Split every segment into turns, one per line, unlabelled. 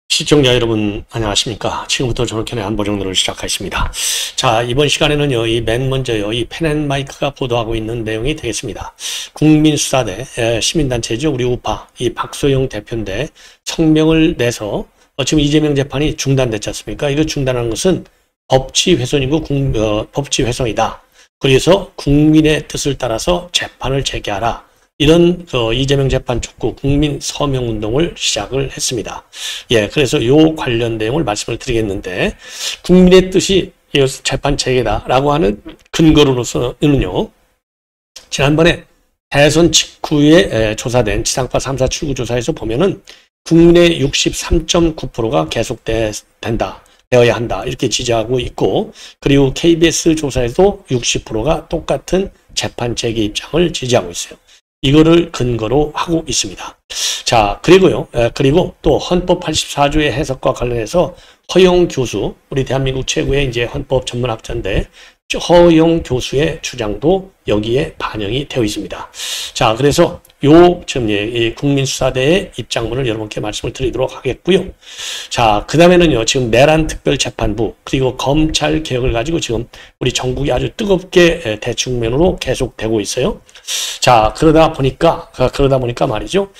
시청자 여러분 안녕하십니까. 지금부터 존엄캔의 안보정론을 시작하겠습니다. 자, 이번 시간에는요, 맨 먼저요, 이 펜앤마이크가 보도하고 있는 내용이 되겠습니다. 국민수사대 시민단체죠, 우리 우파 이 박소영 대표인데 성명을 내서 지금 이재명 재판이 중단됐지 않습니까? 이거 중단한 것은 법치훼손이고 법치훼손이다. 그래서 국민의 뜻을 따라서 재판을 재개하라. 이런 이재명 재판 촉구 국민 서명 운동을 시작을 했습니다. 예, 그래서 요 관련 내용을 말씀을 드리겠는데, 국민의 뜻이 재판 재개다라고 하는 근거로서는요, 지난번에 대선 직후에 조사된 지상파 3사 출구 조사에서 보면은 국민의 63.9%가 계속된다. 되어야 한다. 이렇게 지지하고 있고, 그리고 KBS 조사에도 60%가 똑같은 재판 재개 입장을 지지하고 있어요. 이거를 근거로 하고 있습니다. 자, 그리고요, 그리고 또 헌법 84조의 해석과 관련해서 허용 교수, 우리 대한민국 최고의 이제 헌법 전문학자인데, 허용 교수의 주장도 여기에 반영이 되어 있습니다. 자, 그래서 지금 이 국민수사대의 입장문을 여러분께 말씀을 드리도록 하겠고요. 자, 그 다음에는요, 지금 내란 특별재판부, 그리고 검찰 개혁을 가지고 지금 우리 전국이 아주 뜨겁게 대축면으로 계속되고 있어요. 자, 그러다 보니까 말이죠.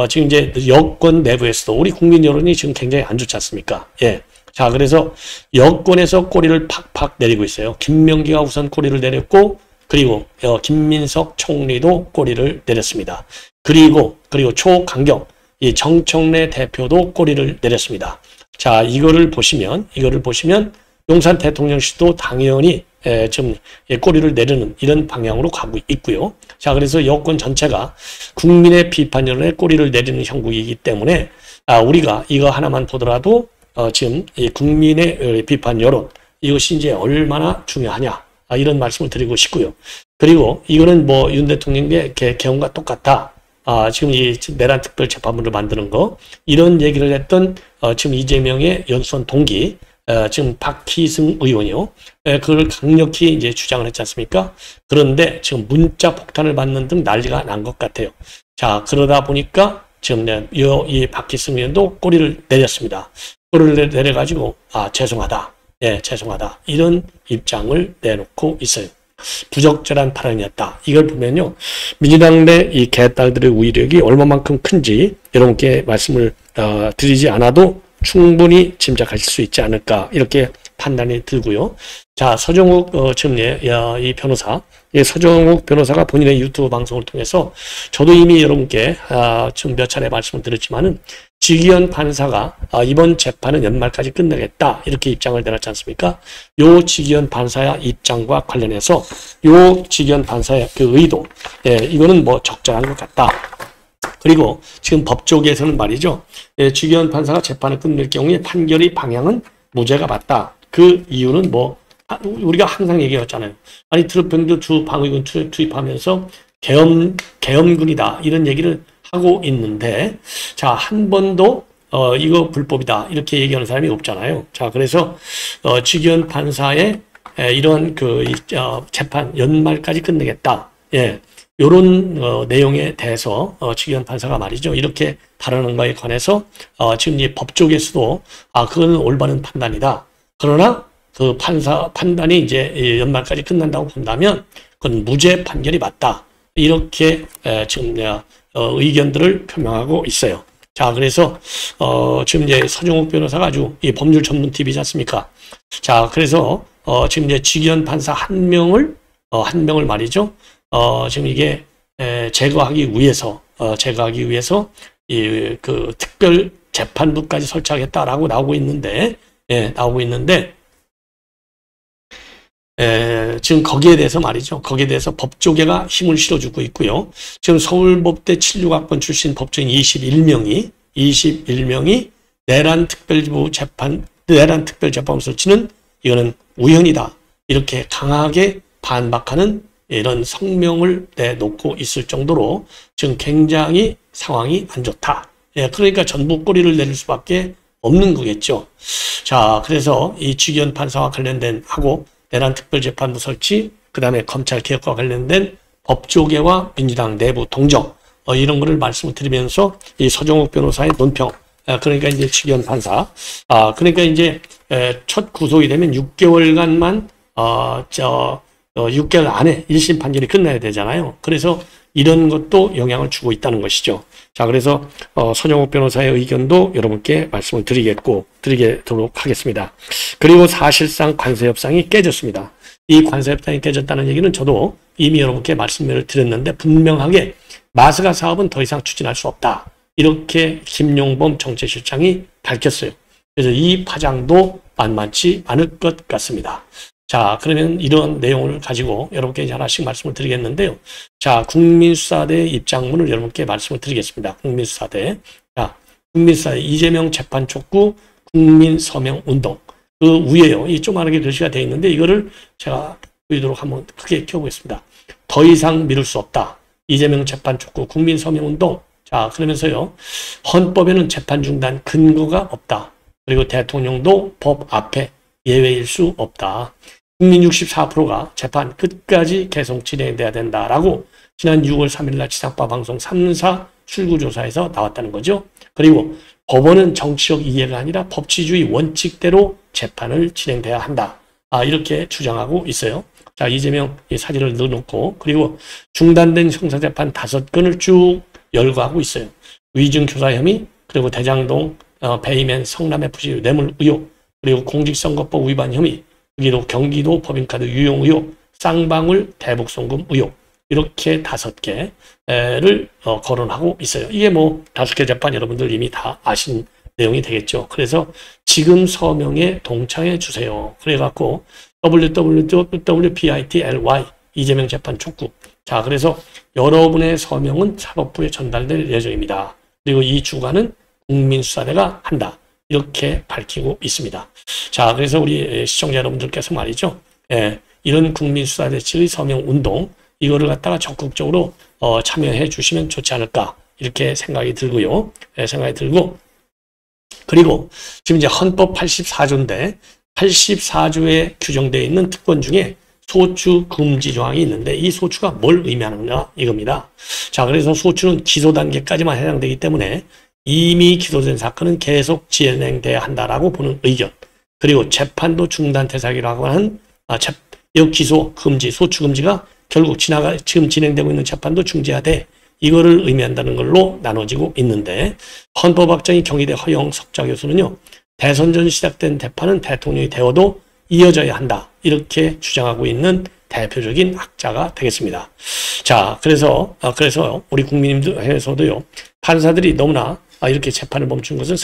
지금 이제 여권 내부에서도 우리 국민 여론이 지금 굉장히 안 좋지 않습니까? 예. 자, 그래서 여권에서 꼬리를 팍팍 내리고 있어요. 김명기가 우선 꼬리를 내렸고, 그리고 김민석 총리도 꼬리를 내렸습니다. 그리고 초강경 이 정청래 대표도 꼬리를 내렸습니다. 자, 이거를 보시면 용산 대통령실도 당연히 지금 꼬리를 내리는 이런 방향으로 가고 있고요. 자, 그래서 여권 전체가 국민의 비판 여론에 꼬리를 내리는 형국이기 때문에 우리가 이거 하나만 보더라도 지금 이 국민의 비판 여론, 이것이 이제 얼마나 중요하냐, 이런 말씀을 드리고 싶고요. 그리고 이거는 뭐 윤 대통령의 개헌과 똑같다. 지금 이 내란 특별재판부를 만드는 거, 이런 얘기를 했던 지금 이재명의 연수원 동기, 지금 박희승 의원이요. 그걸 강력히 이제 주장을 했지 않습니까? 그런데 지금 문자 폭탄을 받는 등 난리가 난 것 같아요. 자, 그러다 보니까 지금 이 박희승 의원도 꼬리를 내렸습니다. 꼬리를 내려가지고, 죄송하다. 예, 죄송하다. 이런 입장을 내놓고 있어요. 부적절한 발언이었다. 이걸 보면요, 민주당 내 이 개딸들의 우위력이 얼마만큼 큰지 여러분께 말씀을 드리지 않아도 충분히 짐작하실 수 있지 않을까, 이렇게 판단이 들고요. 자, 서정욱 지금 이 변호사, 서정욱 변호사가 본인의 유튜브 방송을 통해서 저도 이미 여러분께 지금 몇 차례 말씀을 드렸지만은 지기현 판사가 이번 재판은 연말까지 끝내겠다, 이렇게 입장을 내놨지 않습니까? 요 지기현 판사의 입장과 관련해서 요 지기현 판사의 그 의도, 예, 이거는 뭐 적절한 것 같다. 그리고 지금 법조계에서는 말이죠, 지기현 판사가 재판을 끝낼 경우에 판결의 방향은 무죄가 맞다. 그 이유는 뭐 우리가 항상 얘기했잖아요. 아니, 트럼프도 주 방위군 투입하면서 계엄군이다, 이런 얘기를 하고 있는데, 자, 한 번도 이거 불법이다, 이렇게 얘기하는 사람이 없잖아요. 자, 그래서 지기현 판사의 이런 재판 연말까지 끝내겠다, 예, 요런 내용에 대해서 지기현 판사가 말이죠, 이렇게 다루는 거에 관해서 지금 이 법조계에서도 그건 올바른 판단이다. 그러나 그 판단이 이제 연말까지 끝난다고 본다면 그건 무죄 판결이 맞다, 이렇게 지금 의견들을 표명하고 있어요. 자, 그래서 지금 이제 서정욱 변호사가 아주 이 법률 전문 TV지 않습니까? 자, 그래서 지금 이제 지기현 판사 한 명을 말이죠, 지금 이게 제거하기 위해서 이 특별 재판부까지 설치하겠다라고 나오고 있는데, 지금 거기에 대해서 말이죠, 거기에 대해서 법조계가 힘을 실어주고 있고요. 지금 서울법대 76학번 출신 법조인 21명이 내란 특별재판부 설치는 이거는 우연이다, 이렇게 강하게 반박하는 이런 성명을 내놓고 있을 정도로 지금 굉장히 상황이 안 좋다. 예, 그러니까 전부 꼬리를 내릴 수밖에 없는 거겠죠. 자, 그래서 이 주기현 판사와 관련된 하고 내란 특별재판부 설치, 그 다음에 검찰 개혁과 관련된 법조계와 민주당 내부 동정, 이런 거를 말씀을 드리면서 이 서정욱 변호사의 논평, 그러니까 이제 주기현 판사, 그러니까 이제 첫 구속이 되면 6개월간만 6개월 안에 1심 판결이 끝나야 되잖아요. 그래서 이런 것도 영향을 주고 있다는 것이죠. 자, 그래서 서정욱 변호사의 의견도 여러분께 말씀을 드리도록 하겠습니다. 그리고 사실상 관세협상이 깨졌습니다. 이 관세협상이 깨졌다는 얘기는 저도 이미 여러분께 말씀을 드렸는데 분명하게 마스가 사업은 더 이상 추진할 수 없다. 이렇게 김용범 정책실장이 밝혔어요. 그래서 이 파장도 만만치 않을 것 같습니다. 자, 그러면 이런 내용을 가지고 여러분께 이제 하나씩 말씀을 드리겠는데요. 자, 국민수사대 입장문을 여러분께 말씀을 드리겠습니다. 국민수사대. 자, 국민수사대 이재명 재판 촉구 국민서명운동. 그 위에요. 이 조그맣게 글씨가 되어 있는데 이거를 제가 보이도록 한번 크게 켜보겠습니다. 더 이상 미룰 수 없다. 이재명 재판 촉구 국민서명운동. 자, 그러면서요. 헌법에는 재판 중단 근거가 없다. 그리고 대통령도 법 앞에 예외일 수 없다. 국민 64%가 재판 끝까지 계속 진행돼야 된다라고 지난 6월 3일 날 지상파 방송 3사 출구조사에서 나왔다는 거죠. 그리고 법원은 정치적 이해가 아니라 법치주의 원칙대로 재판을 진행돼야 한다. 이렇게 주장하고 있어요. 자, 이재명 이 사진을 넣어놓고 그리고 중단된 형사재판 5건을 쭉 열거하고 있어요. 위증교사 혐의, 그리고 대장동 베이맨 성남FC 뇌물 의혹, 그리고 공직선거법 위반 혐의, 그리고 경기도 법인카드 유용 의혹, 쌍방울 대북송금 의혹, 이렇게 5개를 거론하고 있어요. 이게 뭐 5개 재판 여러분들 이미 다 아신 내용이 되겠죠. 그래서 지금 서명에 동참해 주세요. 그래갖고 www.bitly 이재명 재판 촉구. 자, 그래서 여러분의 서명은 사법부에 전달될 예정입니다. 그리고 이 주관은 국민수사대가 한다. 이렇게 밝히고 있습니다. 자, 그래서 우리 시청자 여러분들께서 말이죠. 이런 국민수사대 측의 서명운동, 이거를 갖다가 적극적으로 참여해 주시면 좋지 않을까. 이렇게 생각이 들고요. 생각이 들고, 그리고 지금 이제 헌법 84조인데, 84조에 규정되어 있는 특권 중에 소추 금지 조항이 있는데 이 소추가 뭘 의미하느냐 이겁니다. 자, 그래서 소추는 기소 단계까지만 해당되기 때문에 이미 기소된 사건은 계속 진행돼야 한다라고 보는 의견. 그리고 재판도 중단 대상이라고 하는 기소 금지, 소추 금지가 결국 지금 진행되고 있는 재판도 중지해야 돼. 이거를 의미한다는 걸로 나눠지고 있는데 헌법학장이 경희대 허영 석좌 교수는요. 대선 전 시작된 대판은 대통령이 되어도 이어져야 한다. 이렇게 주장하고 있는 대표적인 학자가 되겠습니다. 자, 그래서 우리 국민님들에서도요. 판사들이 너무나 이렇게 재판을 멈춘 것은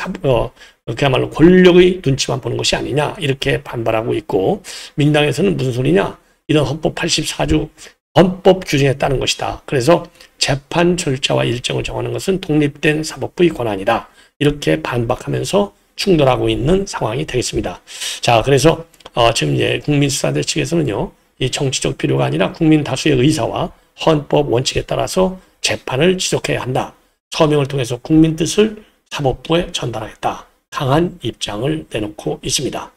그야말로 권력의 눈치만 보는 것이 아니냐 이렇게 반발하고 있고 민당에서는 무슨 소리냐 이런 헌법 84조 헌법 규정에 따른 것이다. 그래서 재판 절차와 일정을 정하는 것은 독립된 사법부의 권한이다. 이렇게 반박하면서 충돌하고 있는 상황이 되겠습니다. 자, 그래서 지금 이제 국민수사대 측에서는요, 이 정치적 필요가 아니라 국민 다수의 의사와 헌법 원칙에 따라서 재판을 지속해야 한다. 서명을 통해서 국민 뜻을 사법부에 전달하겠다. 강한 입장을 내놓고 있습니다.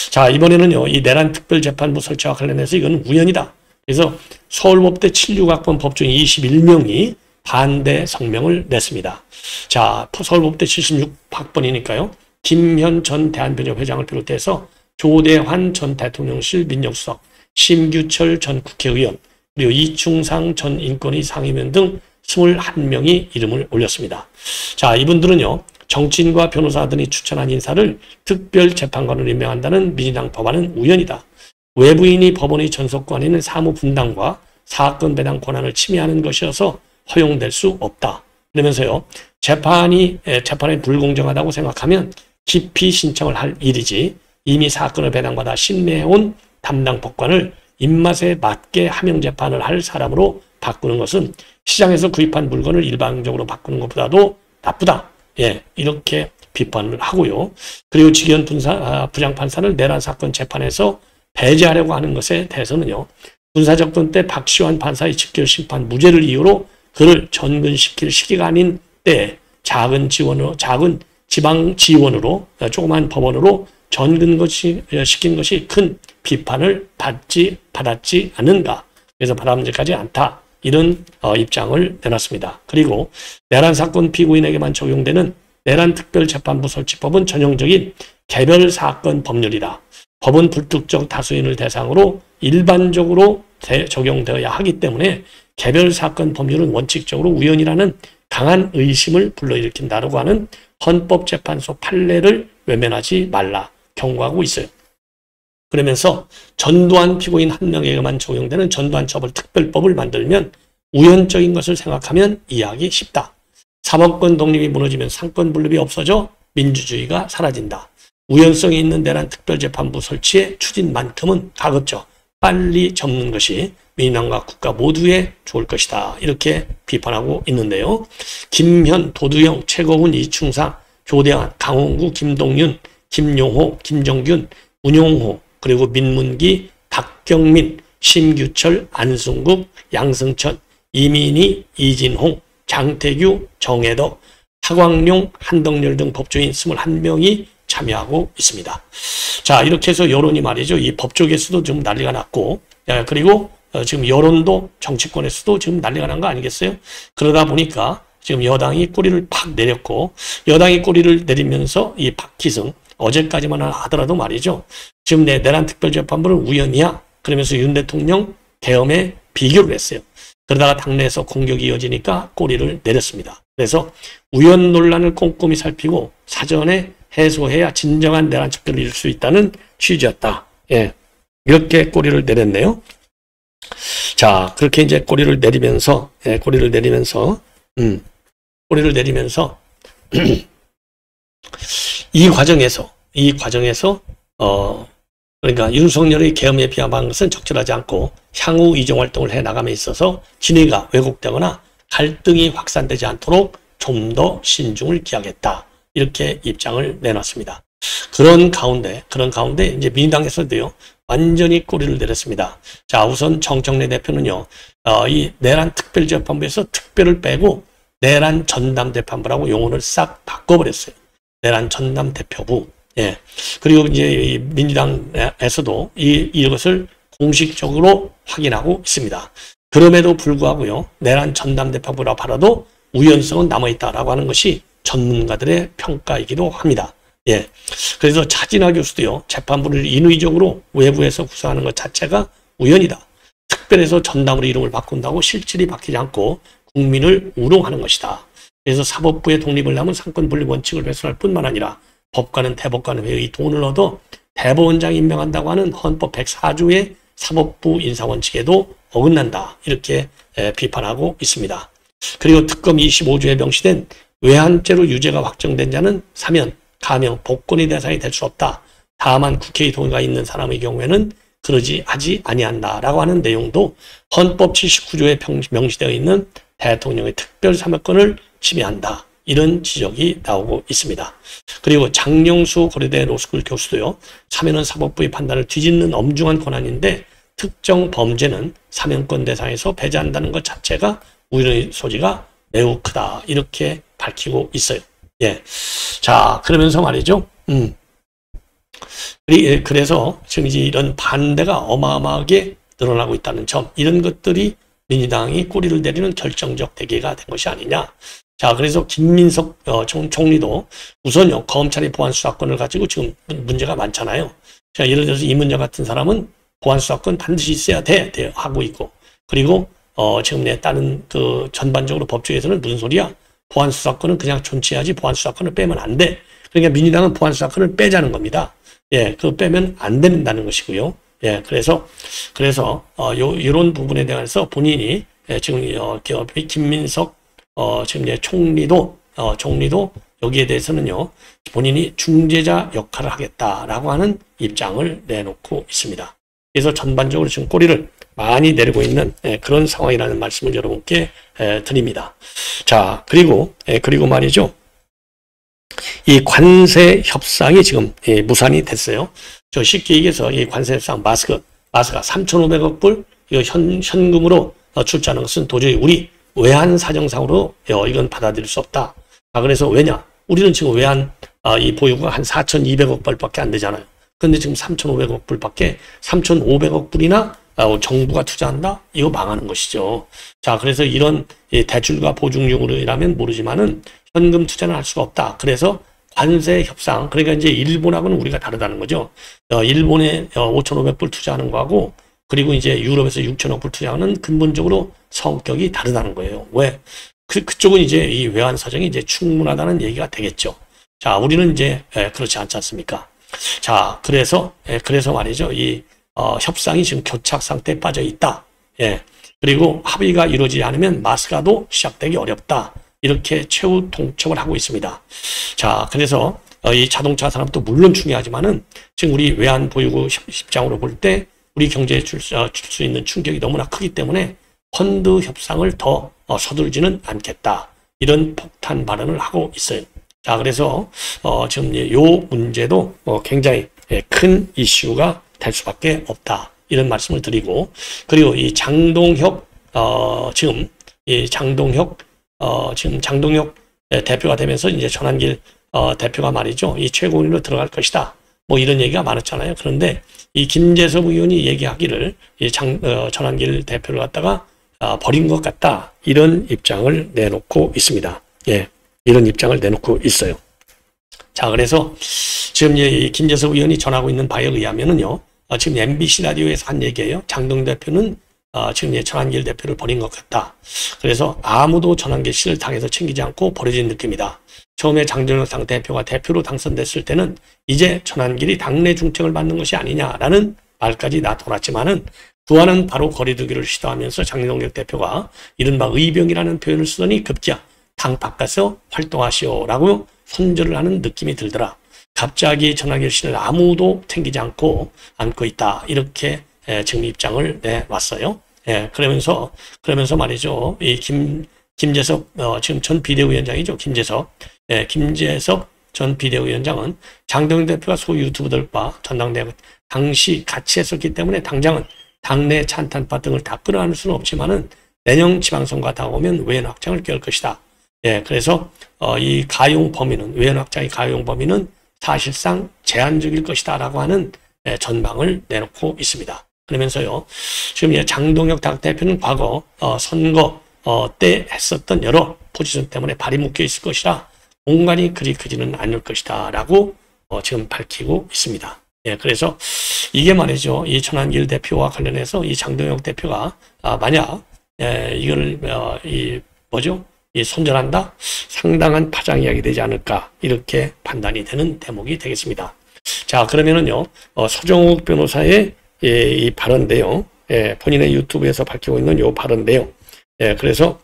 자, 이번에는요, 이 내란 특별재판부 설치와 관련해서 이건 우연이다. 그래서 서울법대 76학번 법조인 21명이 반대 성명을 냈습니다. 자, 서울법대 76학번이니까요. 김현 전 대한변협 회장을 비롯해서 조대환 전 대통령실 민정수석, 심규철 전 국회의원, 그리고 이충상 전 인권위 상임위원 등 21명이 이름을 올렸습니다. 자, 이분들은요. 정치인과 변호사 등이 추천한 인사를 특별재판관으로 임명한다는 민주당 법안은 우연이다. 외부인이 법원의 전속권에 있는 사무 분담과 사건 배당 권한을 침해하는 것이어서 허용될 수 없다. 그러면서요. 재판이 불공정하다고 생각하면 기피 신청을 할 일이지 이미 사건을 배당받아 신뢰해온 담당 법관을 입맛에 맞게 하명재판을 할 사람으로 바꾸는 것은 시장에서 구입한 물건을 일방적으로 바꾸는 것보다도 나쁘다. 예, 이렇게 비판을 하고요. 그리고 직위원 부장판사를 내란 사건 재판에서 배제하려고 하는 것에 대해서는요. 군사정권 때 박시환 판사의 직결 심판 무죄를 이유로 그를 전근시킬 시기가 아닌 때에 작은 지방 지원으로 조그만 법원으로 시킨 것이 큰 비판을 받았지 않는가. 그래서 바람직하지 않다. 이런 입장을 내놨습니다. 그리고 내란 사건 피고인에게만 적용되는 내란특별재판부 설치법은 전형적인 개별 사건 법률이다. 법은 불특정 다수인을 대상으로 일반적으로 적용되어야 하기 때문에 개별 사건 법률은 원칙적으로 우연이라는 강한 의심을 불러일으킨다라고 하는 헌법재판소 판례를 외면하지 말라 경고하고 있어요. 그러면서 전두환 피고인 한 명에게만 적용되는 전두환 처벌 특별법을 만들면 우연적인 것을 생각하면 이해하기 쉽다. 사법권 독립이 무너지면 상권 분립이 없어져 민주주의가 사라진다. 우연성이 있는 내란 특별재판부 설치의 추진만큼은 가급적 빨리 접는 것이 민주당과 국가 모두에 좋을 것이다. 이렇게 비판하고 있는데요. 김현, 도두영, 최고훈, 이충상, 조대환, 강홍구, 김동윤, 김용호, 김정균, 운용호, 그리고 민문기, 박경민, 심규철, 안승국, 양승천, 이민희, 이진홍, 장태규, 정혜덕, 하광룡, 한덕열 등 법조인 21명이 참여하고 있습니다. 자, 이렇게 해서 여론이 말이죠. 이 법조계에서도 좀 난리가 났고, 그리고 지금 여론도 정치권에서도 지금 난리가 난 거 아니겠어요? 그러다 보니까 지금 여당이 꼬리를 팍 내렸고, 여당이 꼬리를 내리면서 이 박희승, 어제까지만 하더라도 말이죠. 지금 내란 특별재판부는 우연이야. 그러면서 윤 대통령 계엄에 비교를 했어요. 그러다가 당내에서 공격이 이어지니까 꼬리를 내렸습니다. 그래서 우연 논란을 꼼꼼히 살피고 사전에 해소해야 진정한 내란 척결을 이룰 수 있다는 취지였다. 예, 이렇게 꼬리를 내렸네요. 자, 그렇게 이제 꼬리를 내리면서 이 과정에서 그러니까 윤석열의 계엄에 비하한 것은 적절하지 않고 향후 이종 활동을 해 나감에 있어서 진위가 왜곡되거나 갈등이 확산되지 않도록 좀 더 신중을 기하겠다. 이렇게 입장을 내놨습니다. 그런 가운데 이제 민주당에서도요, 완전히 꼬리를 내렸습니다. 자, 우선 정청래 대표는요, 이 내란 특별재판부에서 특별을 빼고 내란 전담재판부라고 용어를 싹 바꿔버렸어요. 내란 전담대표부. 예. 그리고 이제 민주당에서도 이것을 공식적으로 확인하고 있습니다. 그럼에도 불구하고요, 내란 전담대표부라 하더라도 우연성은 남아있다라고 하는 것이 전문가들의 평가이기도 합니다. 예. 그래서 차진화 교수도요, 재판부를 인위적으로 외부에서 구성하는 것 자체가 우연이다. 특별해서 전담으로 이름을 바꾼다고 실질이 바뀌지 않고 국민을 우롱하는 것이다. 그래서 사법부의 독립을 하면 상권 분립 원칙을 훼손할 뿐만 아니라 법관은 대법관에 의해 돈을 얻어 대법원장 임명한다고 하는 헌법 104조의 사법부 인사원칙에도 어긋난다. 이렇게 비판하고 있습니다. 그리고 특검 25조에 명시된 외환죄로 유죄가 확정된 자는 사면, 가명, 복권의 대상이 될 수 없다. 다만 국회의 동의가 있는 사람의 경우에는 그러지 아니한다라고 하는 내용도 헌법 79조에 명시되어 있는 대통령의 특별 사면권을 침해한다. 이런 지적이 나오고 있습니다. 그리고 장영수 고려대 로스쿨 교수도요, 사면은 사법부의 판단을 뒤집는 엄중한 권한인데 특정 범죄는 사면권 대상에서 배제한다는 것 자체가 우려의 소지가 매우 크다. 이렇게 밝히고 있어요. 예. 자, 그러면서 말이죠. 그래서 지금 이제 이런 반대가 어마어마하게 늘어나고 있다는 점, 이런 것들이 민주당이 꼬리를 내리는 결정적 대계가 된 것이 아니냐. 자, 그래서 김민석 총리도 우선요, 검찰이 보안수사권을 가지고 지금 문제가 많잖아요. 자, 예를 들어서 이 문제 같은 사람은 보안수사권 반드시 있어야 돼 하고 있고, 그리고 지금 다른 전반적으로 법조에서는 무슨 소리야? 보안수사권은 그냥 존치해야지 보안수사권을 빼면 안 돼. 그러니까 민주당은 보안수사권을 빼자는 겁니다. 예, 그거 빼면 안 된다는 것이고요. 예, 그래서 이런 부분에 대해서 본인이 지금 김민석 지금 총리도 여기에 대해서는요, 본인이 중재자 역할을 하겠다라고 하는 입장을 내놓고 있습니다. 그래서 전반적으로 지금 꼬리를 많이 내리고 있는 그런 상황이라는 말씀을 여러분께 드립니다. 자, 그리고 말이죠. 이 관세 협상이 지금 무산이 됐어요. 저 쉽게 얘기해서 이 관세 협상 마스가 3,500억 불 이거 현금으로 출자하는 것은 도저히 우리 외환 사정상으로 이건 받아들일 수 없다. 그래서 왜냐? 우리는 지금 외환 이 보유가 한 4,200억 불밖에 안 되잖아요. 그런데 지금 3,500억 불밖에 3,500억 불이나 정부가 투자한다? 이거 망하는 것이죠. 자, 그래서 이런 대출과 보증금이라면 모르지만은 현금 투자는 할 수가 없다. 그래서 관세 협상, 그러니까 이제 일본하고는 우리가 다르다는 거죠. 일본에 5,500불 투자하는 거하고 그리고 이제 유럽에서 6천억 불 투자하는 근본적으로 성격이 다르다는 거예요. 왜? 그쪽은 이제 이 외환 사정이 이제 충분하다는 얘기가 되겠죠. 자, 우리는 이제 그렇지 않지 않습니까? 자, 그래서 말이죠. 이 협상이 지금 교착 상태에 빠져 있다. 예. 그리고 합의가 이루어지지 않으면 마스가도 시작되기 어렵다. 이렇게 최후 통첩을 하고 있습니다. 자, 그래서 이 자동차 산업도 물론 중요하지만은 지금 우리 외환 보유고 입장으로 볼 때 우리 경제에 줄 수 있는 충격이 너무나 크기 때문에 펀드 협상을 더 서둘지는 않겠다. 이런 폭탄 발언을 하고 있어요. 자, 그래서 지금 요 문제도 굉장히 큰 이슈가 될 수밖에 없다. 이런 말씀을 드리고, 그리고 이 장동혁 지금 장동혁 대표가 되면서 이제 전환길 대표가 말이죠. 이 최고위로 들어갈 것이다. 뭐 이런 얘기가 많았잖아요. 그런데 이 김재섭 의원이 얘기하기를 이 전환길 대표를 갖다가 버린 것 같다. 이런 입장을 내놓고 있습니다. 예, 이런 입장을 내놓고 있어요. 자, 그래서 지금 이 김재섭 의원이 전하고 있는 바에 의하면은요, 지금 MBC 라디오에서 한 얘기예요. 장동 대표는 지금 전환길 대표를 버린 것 같다. 그래서 아무도 전환길 씨를 당에서 챙기지 않고 버려진 느낌이다. 처음에 장동혁 대표가 대표로 당선됐을 때는 이제 전환길이 당내 중책을 받는 것이 아니냐라는 말까지 나돌았지만은 그와는 바로 거리두기를 시도하면서 장동혁 대표가 이른바 의병이라는 표현을 쓰더니 급기야 당 바꿔서 활동하시오라고 손절을 하는 느낌이 들더라. 갑자기 전환길 씨를 아무도 챙기지 않고 안고 있다. 이렇게 지금 입장을 내왔어요. 예, 그러면서 말이죠. 이 김재섭 지금 전 비대위원장이죠. 김재섭 전 비대위원장은 장동혁 대표가 소유 유튜브들과 전당대회 당시 같이 했었기 때문에 당장은 당내 찬탄파 등을 다 끌어안을 수는 없지만은 내년 지방선거가 다가오면 외연 확장을 깰 것이다. 예, 그래서 이 가용 범위는 외연 확장의 가용 범위는 사실상 제한적일 것이다라고 하는 전망을 내놓고 있습니다. 그러면서요, 지금 장동혁 대표는 과거 선거 때 했었던 여러 포지션 때문에 발이 묶여 있을 것이라 공간이 그리 크지는 않을 것이다라고 지금 밝히고 있습니다. 예, 그래서 이게 말이죠. 이 전환길 대표와 관련해서 이 장동혁 대표가 만약 이거를 이 손절한다? 상당한 파장이야기 되지 않을까 이렇게 판단이 되는 대목이 되겠습니다. 자, 그러면은요, 서정욱 변호사의 이 발언 내용, 본인의 유튜브에서 밝히고 있는 요 발언 내용, 그래서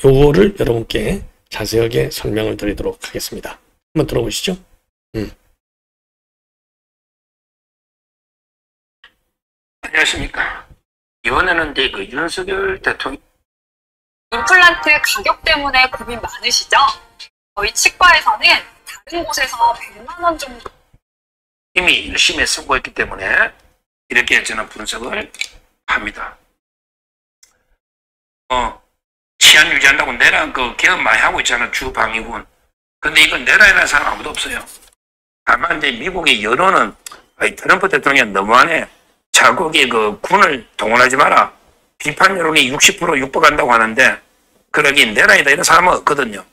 요거를 여러분께 자세하게 설명을 드리도록 하겠습니다. 한번 들어보시죠.
안녕하십니까. 이번에는 이제 그 윤석열 대통령
임플란트 가격 때문에 고민 많으시죠? 저희 치과에서는 다른 곳에서 100만 원 정도
이미 1심에 선고했기 때문에 이렇게 저는 분석을 합니다. 치안 유지한다고 내란 그 개업 많이 하고 있잖아, 주방위군. 근데 이건 내란이라는 사람 아무도 없어요. 다만 이제 미국의 여론은 트럼프 대통령 너무하네. 자국의 그 군을 동원하지 마라. 비판 여론이 60% 육박한다고 하는데 그러긴 내란이다 이런 사람은 없거든요.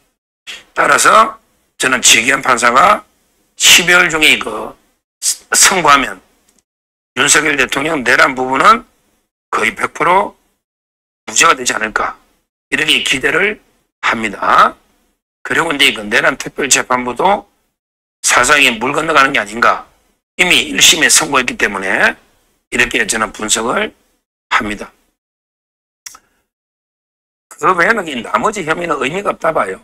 따라서 저는 지기현 판사가 12월 중에 그 선고하면 윤석열 대통령 내란 부분은 거의 100% 무죄가 되지 않을까 이렇게 기대를 합니다. 그리고 이제 그 내란 특별재판부도 사상에 물 건너가는 게 아닌가. 이미 1심에 선고했기 때문에 이렇게 저는 분석을 합니다. 그 외에는 나머지 혐의는 의미가 없다 봐요.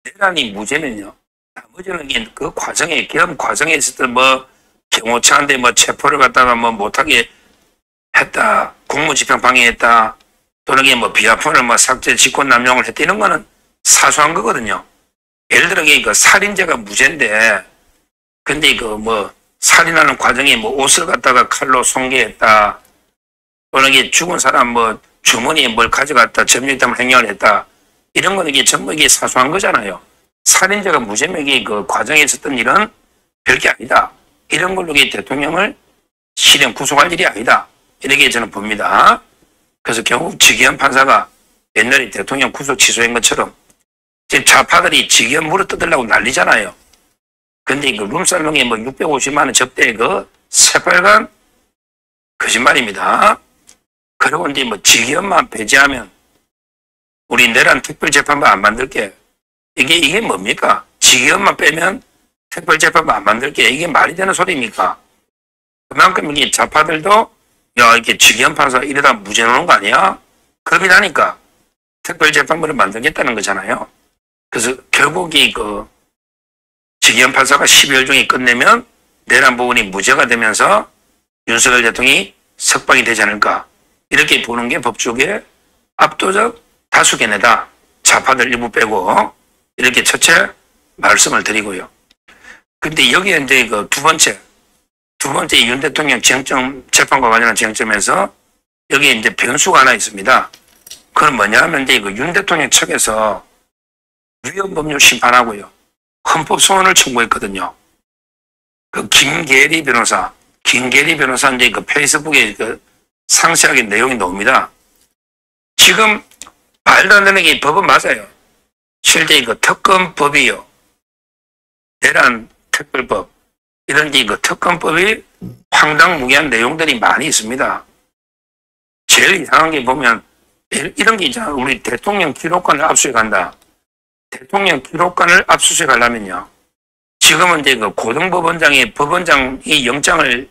내란이 무죄면요. 나머지는 그 과정에, 계엄 과정에 있었던 경호처한테 체포를 갖다가 못하게 했다. 공무집행 방해했다. 또는 비아폰을 삭제, 직권 남용을 했다. 이런 거는 사소한 거거든요. 예를 들어 그 살인죄가 무죄인데, 근데 살인하는 과정에 옷을 갖다가 칼로 손괴했다. 또는 죽은 사람 주머니에 뭘 가져갔다. 점유했다면 행령을 했다. 이런 거는 전부 이게 사소한 거잖아요. 살인자가 무죄명이 그 과정에 있었던 일은 별게 아니다. 이런 걸로 대통령을 실형 구속할 일이 아니다. 이렇게 저는 봅니다. 그래서 결국 지기현 판사가 옛날에 대통령 구속 취소한 것처럼 지금 좌파들이 지기현 물어뜯으려고 난리잖아요. 근데 그 룸살롱에 뭐 650만 원 접대 그 새빨간 거짓말입니다. 그리고 이제 뭐 지기현만 배제하면 우리 내란 특별재판부 안 만들게. 이게 뭡니까? 지기현만 빼면 특별재판부 안 만들게. 이게 말이 되는 소리입니까? 그만큼 이게 좌파들도 야, 이렇게 지기현 판사 이러다 무죄 나오는 거 아니야? 겁이 나니까 특별재판부를 만들겠다는 거잖아요. 그래서 결국 지기현 판사가 12월 중에 끝내면 내란 부분이 무죄가 되면서 윤석열 대통령이 석방이 되지 않을까. 이렇게 보는 게 법조계의 압도적 다수 견해다. 좌파들 일부 빼고. 이렇게 첫째 말씀을 드리고요. 근데 여기에 이제 그 두 번째 윤 대통령 쟁점, 재판과 관련한 쟁점에서 여기에 이제 변수가 하나 있습니다. 그건 뭐냐 하면 이제 그 윤 대통령 측에서 위헌법률 심판하고요. 헌법소원을 청구했거든요. 그 김계리 변호사 이제 그 페이스북에 그 상세하게 내용이 나옵니다. 지금 말도 안 되는 게 법은 맞아요. 실제 그 특검법이요. 내란 특별법. 이런 그 특검법이 황당무계한 내용들이 많이 있습니다. 제일 이상한 게 보면 이런 게 있잖아. 우리 대통령 기록관을 압수해간다. 대통령 기록관을 압수수색하려면요. 지금은 이제 그 고등법원장이 영장을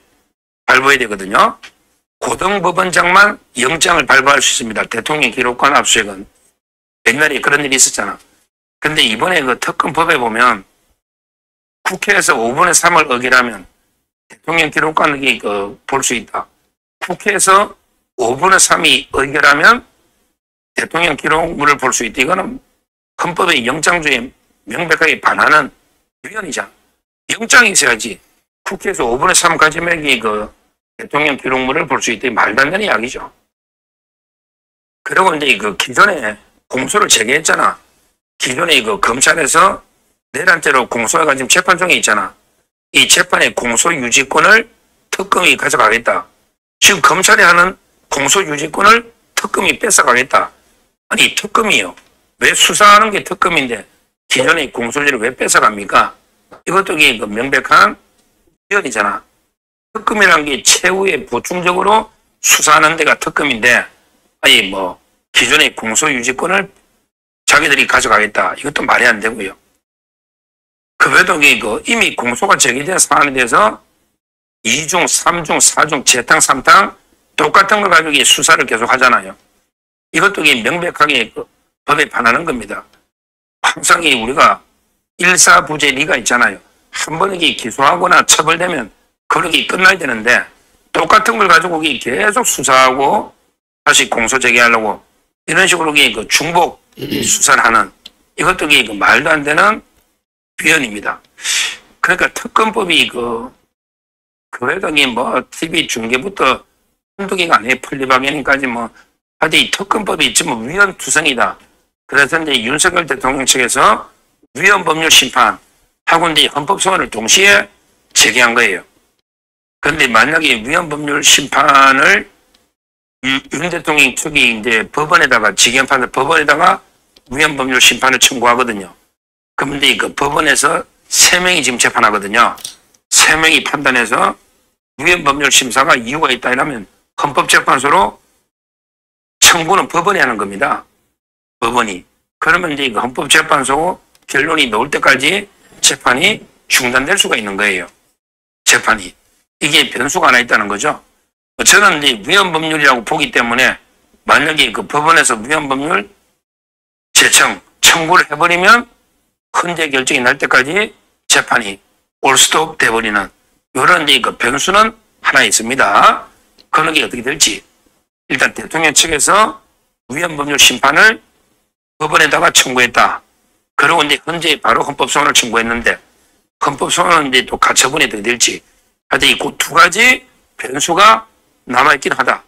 발부해야 되거든요. 고등법원장만 영장을 발부할 수 있습니다. 대통령 기록관 압수수색은. 옛날에 그런 일이 있었잖아. 근데 이번에 그 특검법에 보면 국회에서 5분의 3을 어기라면 대통령 기록관을 볼 수 있다. 국회에서 5분의 3이 의결하면 대통령 기록물을 볼 수 있다. 이거는 헌법의 영장주의에 명백하게 반하는 위헌이잖아. 영장이 있어야지. 국회에서 5분의 3 가지면 그 대통령 기록물을 볼 수 있다. 말도 안 되는 이야기죠. 그리고 이제 그 기존에 공소를 제기했잖아. 기존에 그 검찰에서 내란죄로 공소해가 지금 재판 중에 있잖아. 이 재판의 공소 유지권을 특검이 가져가겠다. 지금 검찰이 하는 공소 유지권을 특검이 뺏어가겠다. 아니 특검이요. 왜 수사하는 게 특검인데 기존의 공소지를 왜 뺏어갑니까? 이것도 그 명백한 위헌이잖아. 특검이라는 게 최후의 보충적으로 수사하는 데가 특검인데 아니 뭐 기존의 공소 유지권을 자기들이 가져가겠다. 이것도 말이 안 되고요. 그 외에도 이미 공소가 제기된 사안에 대해서 2중, 3중, 4중, 재탕, 3탕 똑같은 걸 가지고 수사를 계속 하잖아요. 이것도 명백하게 법에 반하는 겁니다. 항상 우리가 일사부재리가 있잖아요. 한 번에 기소하거나 처벌되면 그렇게 끝나야 되는데 똑같은 걸 가지고 계속 수사하고 다시 공소 제기하려고 이런 식으로 중복 수사를 하는 이것도 말도 안 되는 위헌입니다. 그러니까 특검법이 그외도 뭐 TV 중계부터 한두 개가 아니에요. 플리바게닝까지 하여튼 이 특검법이 지금 위헌투성이다. 그래서 이제 윤석열 대통령 측에서 위헌법률 심판하고 이제 헌법소원을 동시에 제기한 거예요. 그런데 만약에 위헌법률 심판을 윤 대통령 측이 이제 법원에다가 지기현 판사 법원에다가 위헌법률 심판을 청구하거든요. 그런데 그 법원에서 3명이 지금 재판하거든요. 3명이 판단해서 위헌법률 심사가 이유가 있다 이러면 헌법재판소로 청구는 법원이 하는 겁니다. 법원이. 그러면 이제 헌법재판소 결론이 나올 때까지 재판이 중단될 수가 있는 거예요. 재판이. 이게 변수가 하나 있다는 거죠. 저는 이제 위헌법률이라고 보기 때문에 만약에 그 법원에서 위헌법률 청구를 해버리면 헌재 결정이 날 때까지 재판이 올스톱 돼버리는 이런 이제 그 변수는 하나 있습니다. 그런 게 어떻게 될지. 일단 대통령 측에서 위헌법률 심판을 법원에다가 청구했다. 그리고 이제 현재 바로 헌법소원을 청구했는데 헌법소원은 이제 또 가처분이 어떻게 될지. 하여튼 이 두 가지 변수가 남아있긴 하다.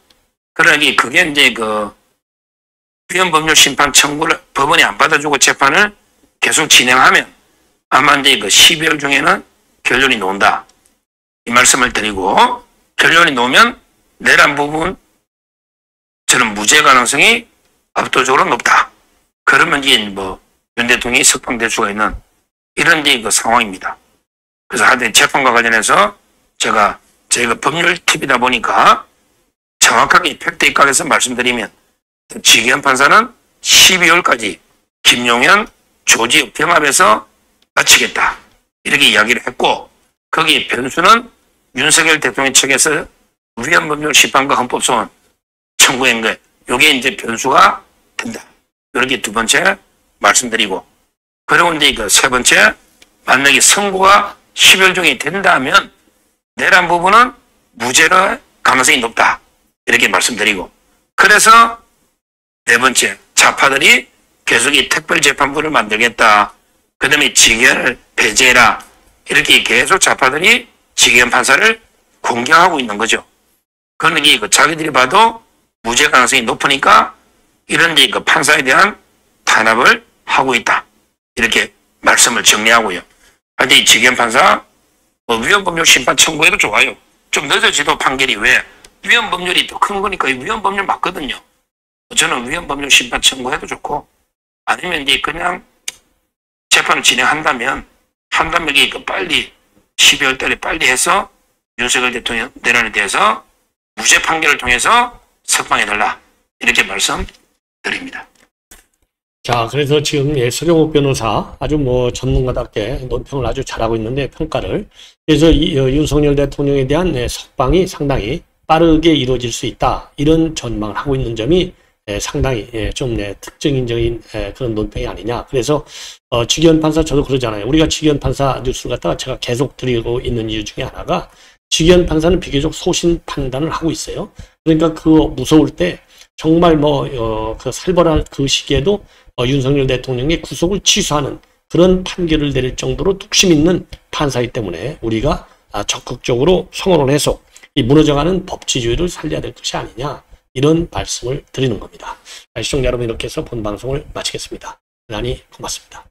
그러니 그게 이제 위헌법률 심판 청구를 법원이 안 받아주고 재판을 계속 진행하면 아마 이제 그 12월 중에는 결론이 나온다. 이 말씀을 드리고, 결론이 나오면 내란 부분 저는 무죄 가능성이 압도적으로 높다. 그러면 이제 뭐 윤 대통령이 석방될 수가 있는 이런 이제 그 상황입니다. 그래서 하여튼 재판과 관련해서 저희가 법률 팁이다 보니까 정확하게 팩트 입각해서 말씀드리면 지기현 판사는 12월까지 김용현, 조지혁 병합해서 마치겠다. 이렇게 이야기를 했고, 거기 변수는 윤석열 대통령 측에서 위헌법률 심판과 헌법소원 청구한 거, 요게 이제 변수가 된다. 이렇게 두 번째 말씀드리고, 그리고 이제 그 세 번째, 만약에 선고가 10월 중에 된다면 내란 부분은 무죄의 가능성이 높다. 이렇게 말씀드리고, 그래서 네 번째, 좌파들이 계속 이 특별재판부를 만들겠다. 그 다음에 지기현을 배제해라. 이렇게 계속 좌파들이 지기현 판사를 공격하고 있는 거죠. 그런 게 자기들이 봐도 무죄 가능성이 높으니까 이런 그 판사에 대한 탄압을 하고 있다. 이렇게 말씀을 정리하고요. 근데 이 지기현 판사 위헌법률 심판 청구해도 좋아요. 좀 늦어지도 판결이 왜? 위헌법률이 더 큰 거니까 위헌법률 맞거든요. 저는 위헌법률 심판 청구해도 좋고, 아니면 이제 그냥 재판을 진행한다면 이게 빨리 12월 달에 빨리 해서 윤석열 대통령 내란에 대해서 무죄 판결을 통해서 석방해달라. 이렇게 말씀드립니다.
자, 그래서 지금 서경욱 변호사 아주 뭐 전문가답게 논평을 아주 잘하고 있는데, 평가를. 그래서 윤석열 대통령에 대한 석방이 상당히 빠르게 이루어질 수 있다. 이런 전망을 하고 있는 점이 상당히 좀 특징적인 그런 논평이 아니냐. 그래서 지기현 판사, 저도 그러잖아요. 우리가 지기현 판사 뉴스를 갖다가 제가 계속 드리고 있는 이유 중에 하나가, 지기현 판사는 비교적 소신 판단을 하고 있어요. 그러니까 그거 무서울 때 정말 그 살벌한 그 시기에도 윤석열 대통령의 구속을 취소하는 그런 판결을 내릴 정도로 뚝심 있는 판사이기 때문에 우리가 적극적으로 성원을 해서 이 무너져가는 법치주의를 살려야 될 것이 아니냐, 이런 말씀을 드리는 겁니다. 시청자 여러분, 이렇게 해서 본 방송을 마치겠습니다. 대단히 고맙습니다.